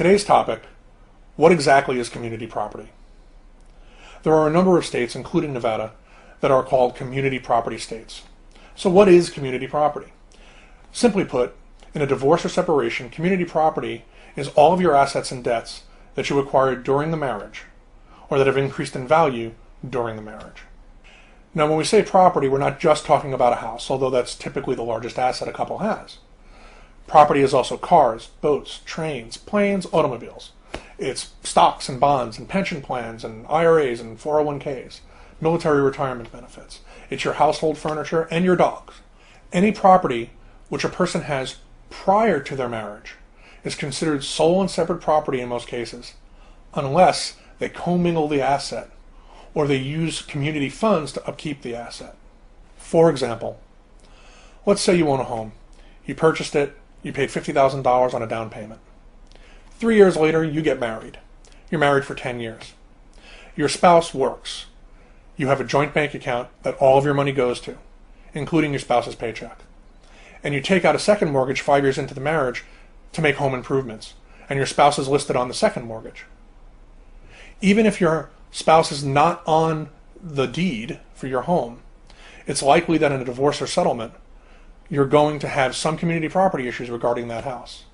Today's topic: what exactly is community property? There are a number of states, including Nevada, that are called community property states. So what is community property? Simply put, in a divorce or separation, community property is all of your assets and debts that you acquired during the marriage, or that have increased in value during the marriage. Now, when we say property, we're not just talking about a house, although that's typically the largest asset a couple has. Property is also cars, boats, trains, planes, automobiles. It's stocks and bonds and pension plans and IRAs and 401ks, military retirement benefits. It's your household furniture and your dogs. Any property which a person has prior to their marriage is considered sole and separate property in most cases, unless they commingle the asset or they use community funds to upkeep the asset. For example, let's say you own a home. You purchased it, you paid $50,000 on a down payment. 3 years later, you get married. You're married for 10 years. Your spouse works. You have a joint bank account that all of your money goes to, including your spouse's paycheck. And you take out a second mortgage 5 years into the marriage to make home improvements, and your spouse is listed on the second mortgage. Even if your spouse is not on the deed for your home, it's likely that in a divorce or settlement, you're going to have some community property issues regarding that house,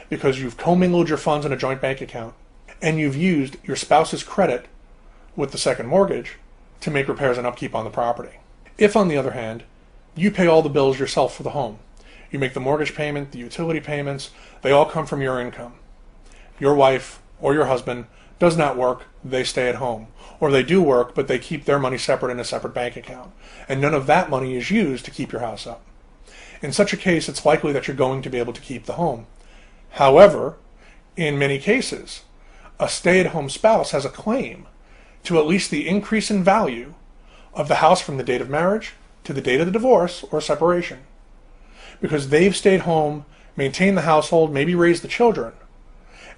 because you've commingled your funds in a joint bank account, and you've used your spouse's credit with the second mortgage to make repairs and upkeep on the property. If, on the other hand, you pay all the bills yourself for the home, you make the mortgage payment, the utility payments, they all come from your income. Your wife or your husband does not work, they stay at home. Or they do work, but they keep their money separate in a separate bank account. And none of that money is used to keep your house up. In such a case, it's likely that you're going to be able to keep the home. However, in many cases, a stay-at-home spouse has a claim to at least the increase in value of the house from the date of marriage to the date of the divorce or separation, because they've stayed home, maintained the household, maybe raised the children,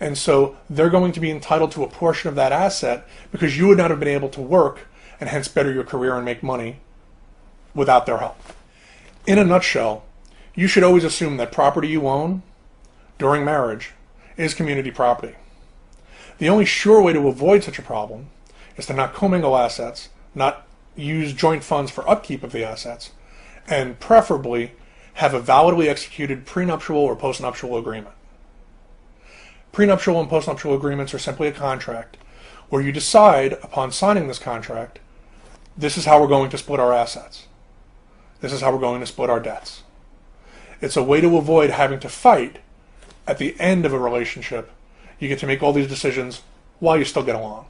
and so they're going to be entitled to a portion of that asset because you would not have been able to work and hence better your career and make money without their help. In a nutshell, you should always assume that property you own during marriage is community property. The only sure way to avoid such a problem is to not commingle assets, not use joint funds for upkeep of the assets, and preferably have a validly executed prenuptial or postnuptial agreement. Prenuptial and postnuptial agreements are simply a contract where you decide upon signing this contract, this is how we're going to split our assets. This is how we're going to split our debts. It's a way to avoid having to fight at the end of a relationship. You get to make all these decisions while you still get along.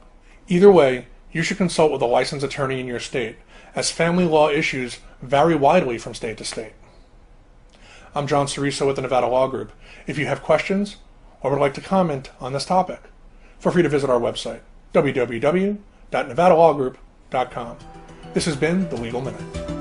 Either way, you should consult with a licensed attorney in your state, as family law issues vary widely from state to state. I'm John Cereso with the Nevada Law Group. If you have questions or would like to comment on this topic, feel free to visit our website, www.nevadalawgroup.com. This has been The Legal Minute.